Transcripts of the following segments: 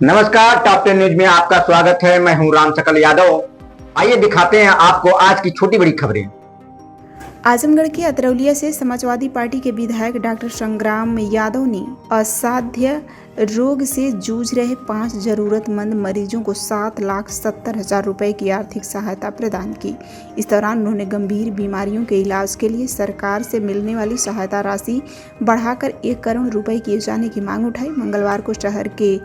नमस्कार, top 10 news में आपका स्वागत है। मैं हूं राम सकल यादव। आइए दिखाते हैं आपको आज की छोटी बड़ी खबरें। आजमगढ़ के अतरौलिया से समाजवादी पार्टी के विधायक डॉक्टर संग्राम यादव ने असाध्य रोग से जूझ रहे 5 जरूरतमंद मरीजों को 7,70,000 रुपए की आर्थिक सहायता प्रदान की। इस दौरान उन्होंने गंभीर बीमारियों के इलाज के लिए सरकार से मिलने वाली सहायता राशि बढ़ाकर 1 करोड़ रुपए किए जाने की मांग उठाई। मंगलवार को शहर के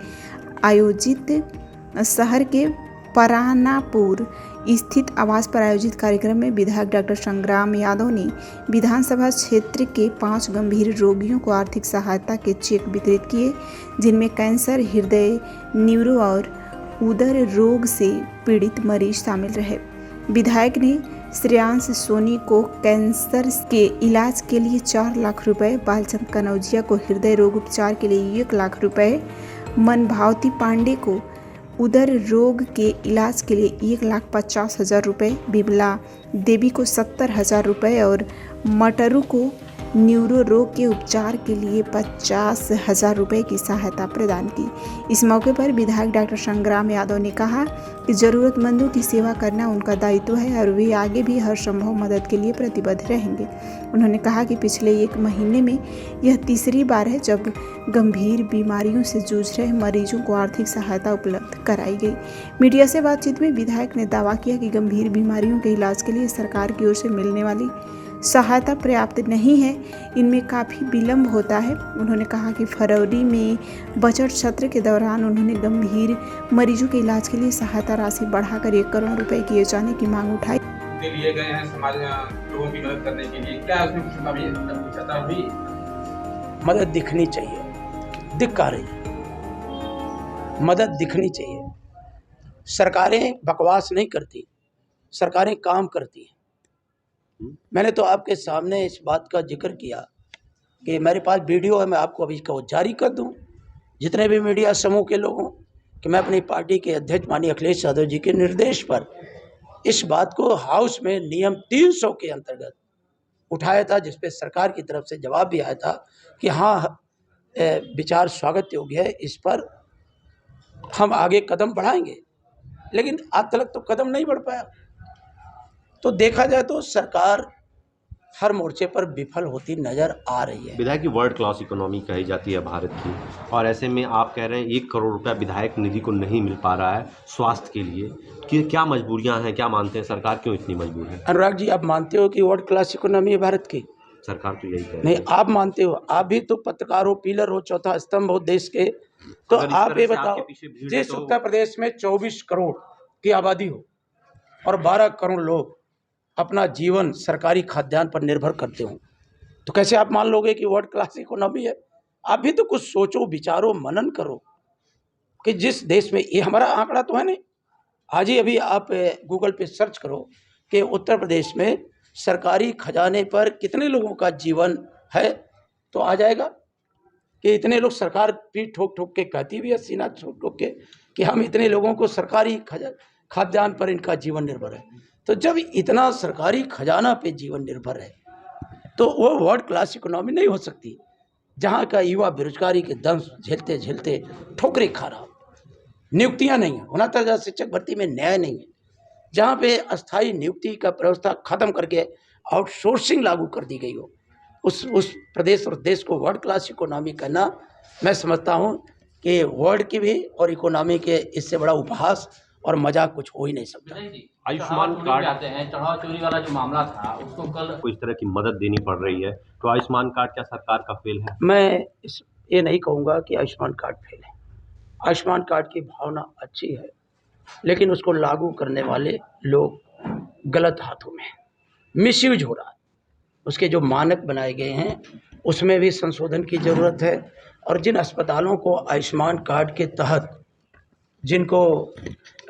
परानापुर स्थित आवास पर आयोजित कार्यक्रम में विधायक डॉक्टर संग्राम यादव ने विधानसभा क्षेत्र के 5 गंभीर रोगियों को आर्थिक सहायता के चेक वितरित किए, जिनमें कैंसर, हृदय, न्यूरो और उदर रोग से पीड़ित मरीज शामिल रहे। विधायक ने श्रेयांश सोनी को कैंसर के इलाज के लिए 4 लाख रुपए, बालचंद कनौजिया को हृदय रोग उपचार के लिए 1 लाख रुपए, मनभावती पांडे को उदर रोग के इलाज के लिए 1,50,000 रुपये, बिमला देवी को 70,000 रुपये और मटरू को न्यूरो रोग के उपचार के लिए 50,000 रुपये की सहायता प्रदान की। इस मौके पर विधायक डॉक्टर संग्राम यादव ने कहा कि ज़रूरतमंदों की सेवा करना उनका दायित्व है और वे आगे भी हर संभव मदद के लिए प्रतिबद्ध रहेंगे। उन्होंने कहा कि पिछले 1 महीने में यह तीसरी बार है जब गंभीर बीमारियों से जूझ रहे मरीजों को आर्थिक सहायता उपलब्ध कराई गई। मीडिया से बातचीत में विधायक ने दावा किया कि गंभीर बीमारियों के इलाज के लिए सरकार की ओर से मिलने वाली सहायता पर्याप्त नहीं है, इनमें काफ़ी विलम्ब होता है। उन्होंने कहा कि फरवरी में बजट सत्र के दौरान उन्होंने गंभीर मरीजों के इलाज के लिए सहायता राशि बढ़ाकर 1 करोड़ रुपए किए जाने की मांग उठाई। लिए गए हैं समाज लोगों की मदद करने के लिए, क्या उसमें कुछ हुई? मदद दिखनी चाहिए, दिख आ रही है, मदद दिखनी चाहिए। सरकारें बकवास नहीं करती, सरकारें काम करती हैं। मैंने तो आपके सामने इस बात का जिक्र किया कि मेरे पास वीडियो है, मैं आपको अभी इसको जारी कर दूं जितने भी मीडिया समूह के लोगों कि मैं अपनी पार्टी के अध्यक्ष माननीय अखिलेश यादव जी के निर्देश पर इस बात को हाउस में नियम 300 के अंतर्गत उठाया था, जिस पे सरकार की तरफ से जवाब भी आया था कि हाँ, विचार स्वागत योग्य है, इस पर हम आगे कदम बढ़ाएंगे। लेकिन आज तक तो कदम नहीं बढ़ पाया। तो देखा जाए तो सरकार हर मोर्चे पर विफल होती नजर आ रही है। विधायक की वर्ल्ड क्लास इकोनॉमी कही जाती है भारत की, और ऐसे में आप कह रहे हैं 1 करोड़ रुपया विधायक निधि को नहीं मिल पा रहा है स्वास्थ्य के लिए, कि क्या मजबूरियां हैं, क्या मानते हैं सरकार क्यों इतनी मजबूर है? अनुराग जी, आप मानते हो कि वर्ल्ड क्लास इकोनॉमी है भारत की? सरकार तो यही कह रही है। नहीं, आप मानते हो? आप भी तो पत्रकार हो, पिलर हो, चौथा स्तंभ हो देश के। तो आप ये बताओ, जिस उत्तर प्रदेश में 24 करोड़ की आबादी हो और 12 करोड़ लोग अपना जीवन सरकारी खाद्यान्न पर निर्भर करते हो, तो कैसे आप मान लोगे कि वर्ल्ड क्लास इकोनॉमी है? आप भी तो कुछ सोचो, विचारो, मनन करो कि जिस देश में, ये हमारा आंकड़ा तो है नहीं, आज ही अभी आप गूगल पे सर्च करो कि उत्तर प्रदेश में सरकारी खजाने पर कितने लोगों का जीवन है, तो आ जाएगा कि इतने लोग, सरकार पीठ ठोक ठोक के कहती भी है, सीना ठोक ठोक के, कि हम इतने लोगों को सरकारी खाद्यान्न पर इनका जीवन निर्भर है। तो जब इतना सरकारी खजाना पे जीवन निर्भर है तो वो वर्ल्ड क्लास इकोनॉमी नहीं हो सकती, जहाँ का युवा बेरोजगारी के दंश झेलते झेलते ठोकरें खा रहा, नियुक्तियाँ नहीं है, 69,000 शिक्षक भर्ती में न्याय नहीं है, जहाँ पे अस्थायी नियुक्ति का व्यवस्था खत्म करके आउटसोर्सिंग लागू कर दी गई हो, उस प्रदेश और देश को वर्ल्ड क्लास इकोनॉमी करना, मैं समझता हूँ कि वर्ल्ड की भी और इकोनॉमी के इससे बड़ा उपहास और मजाक कुछ हो ही नहीं सकता। आयुष्मान कार्ड आते हैं, चढ़ावा चोरी वाला जो मामला था उसको कल को इस तरह की मदद देनी पड़ रही है, तो आयुष्मान कार्ड क्या सरकार का फेल है? मैं ये नहीं कहूँगा कि आयुष्मान कार्ड फेल है। आयुष्मान कार्ड की भावना अच्छी है, लेकिन उसको लागू करने वाले लोग गलत हाथों में, मिसयूज हो रहा है। उसके जो मानक बनाए गए हैं उसमें भी संशोधन की ज़रूरत है, और जिन अस्पतालों को आयुष्मान कार्ड के तहत जिनको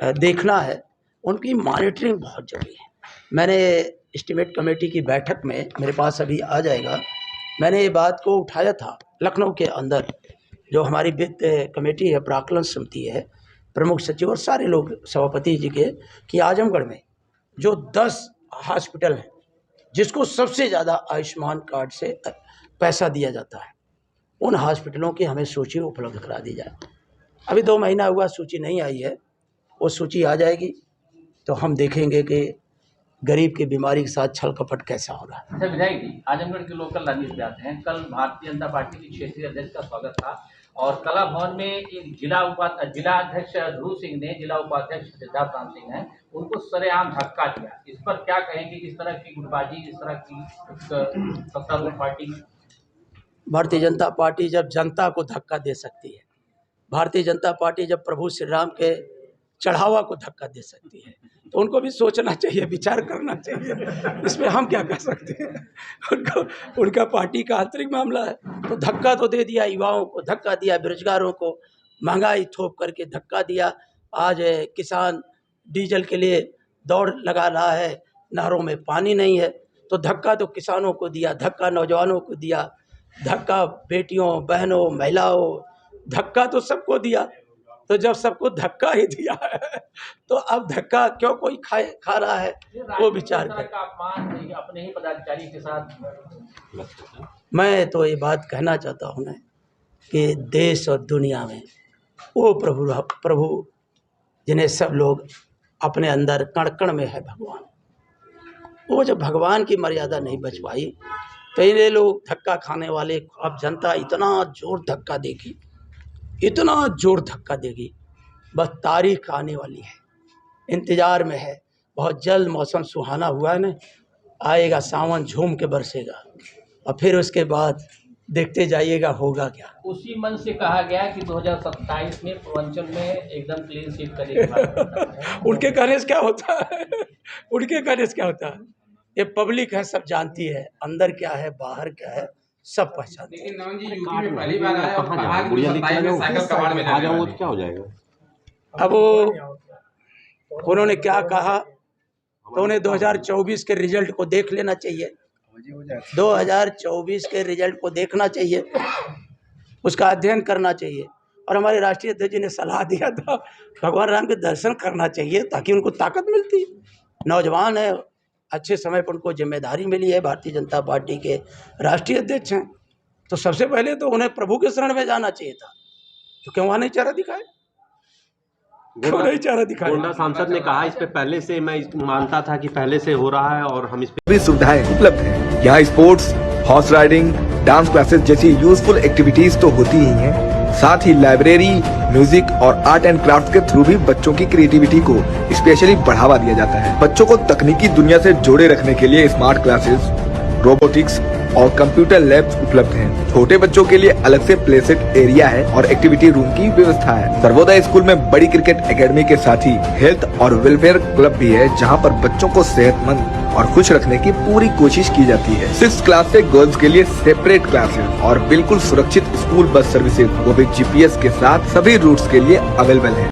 देखना है उनकी मॉनिटरिंग बहुत जरूरी है। मैंने एस्टीमेट कमेटी की बैठक में, मेरे पास अभी आ जाएगा, मैंने ये बात को उठाया था लखनऊ के अंदर, जो हमारी वित्त कमेटी है, प्राक्कलन समिति है, प्रमुख सचिव और सारे लोग सभापति जी के, कि आजमगढ़ में जो 10 हॉस्पिटल हैं जिसको सबसे ज़्यादा आयुष्मान कार्ड से पैसा दिया जाता है, उन हॉस्पिटलों की हमें सूची उपलब्ध करा दी जाए। अभी 2 महीना हुआ, सूची नहीं आई है। वो सूची आ जाएगी तो हम देखेंगे कि गरीब की बीमारी के साथ छल कपट कैसा हो रहा है। अच्छा विधायक जी, आजमगढ़ के लोकल राजनीति पे आते हैं। कल भारतीय जनता पार्टी की क्षेत्रीय अध्यक्ष का स्वागत था और कला भवन में एक जिला अध्यक्ष ध्रुव सिंह ने, जिला उपाध्यक्ष सिद्धार्थ राम सिंह हैं, उनको सरेआम धक्का दिया। इस पर क्या कहेंगे कि इस तरह की गुटबाजी, इस तरह की सत्तारूढ़ पार्टी में? भारतीय जनता पार्टी जब जनता को धक्का दे सकती है, भारतीय जनता पार्टी जब प्रभु श्री राम के चढ़ावा को धक्का दे सकती है, तो उनको भी सोचना चाहिए, विचार करना चाहिए। इसमें हम क्या कर सकते हैं? उनका पार्टी का आंतरिक मामला है। तो धक्का तो दे दिया, युवाओं को धक्का दिया, बेरोजगारों को महंगाई थोप करके धक्का दिया। आज किसान डीजल के लिए दौड़ लगा रहा है, नहरों में पानी नहीं है, तो धक्का तो किसानों को दिया, धक्का नौजवानों को दिया, धक्का बेटियों, बहनों, महिलाओं, धक्का तो सबको दिया। तो जब सबको धक्का ही दिया है तो अब धक्का क्यों कोई खा रहा है, वो विचार करें। अपने ही पदाधिकारी के साथ मैं तो ये बात कहना चाहता हूँ ना कि देश और दुनिया में वो प्रभु जिन्हें सब लोग अपने अंदर कण कण में है भगवान, वो जब भगवान की मर्यादा नहीं बच पाई तो ये लोग धक्का खाने वाले, अब जनता इतना जोर धक्का देगी, इतना जोर धक्का देगी, बस तारीख आने वाली है, इंतज़ार में है। बहुत जल्द मौसम सुहाना हुआ है ना, आएगा सावन, झूम के बरसेगा और फिर उसके बाद देखते जाइएगा होगा क्या। उसी मन से कहा गया कि 2027 में पूर्वांचल में एकदम क्लीन स्वीप करेगा। उनके कहने से क्या होता है? उनके कहने से क्या होता है? ये पब्लिक है, सब जानती है अंदर क्या है, बाहर क्या है, सब पहचानते हैं। लेकिन नवन जी यूपी में पहली बार आया और कहा कि 2027 में साइकिल कबाड़ में आ जाऊंगा तो क्या हो जाएगा? अब उन्होंने क्या कहा तो उन्हें 2024 के रिजल्ट को देख लेना चाहिए, 2024 के रिजल्ट को देखना चाहिए, उसका अध्ययन करना चाहिए। और हमारे राष्ट्रीय अध्यक्ष जी ने सलाह दिया था भगवान राम के दर्शन करना चाहिए ताकि उनको ताकत मिलती है। नौजवान है, अच्छे समय पर उनको जिम्मेदारी मिली है, भारतीय जनता पार्टी के राष्ट्रीय अध्यक्ष हैं, तो सबसे पहले तो उन्हें प्रभु के शरण में जाना चाहिए था। तो क्यों वहाँ नहीं चारा दिखाए? क्यों नहीं चारा दिखाए? गोंडा सांसद ने कहा इस पे पहले से मैं मानता था कि पहले से हो रहा है और हम इस पे भी सुविधाएं उपलब्ध हैं। यहाँ sports, horse riding, dance classes जैसी यूजफुल एक्टिविटीज तो होती ही हैं, साथ ही लाइब्रेरी, म्यूजिक और आर्ट एंड क्राफ्ट के थ्रू भी बच्चों की क्रिएटिविटी को स्पेशली बढ़ावा दिया जाता है। बच्चों को तकनीकी दुनिया से जोड़े रखने के लिए स्मार्ट क्लासेस, रोबोटिक्स और कंप्यूटर लैब्स उपलब्ध हैं। छोटे बच्चों के लिए अलग से प्ले सेट एरिया है और एक्टिविटी रूम की व्यवस्था है। सर्वोदय स्कूल में बड़ी क्रिकेट एकेडमी के साथ ही हेल्थ और वेलफेयर क्लब भी है, जहां पर बच्चों को सेहतमंद और खुश रखने की पूरी कोशिश की जाती है। 6th क्लास से गर्ल्स के लिए सेपरेट क्लासेस और बिल्कुल सुरक्षित स्कूल बस सर्विसेज, वो भी GPS के साथ सभी रूट्स के लिए अवेलेबल है।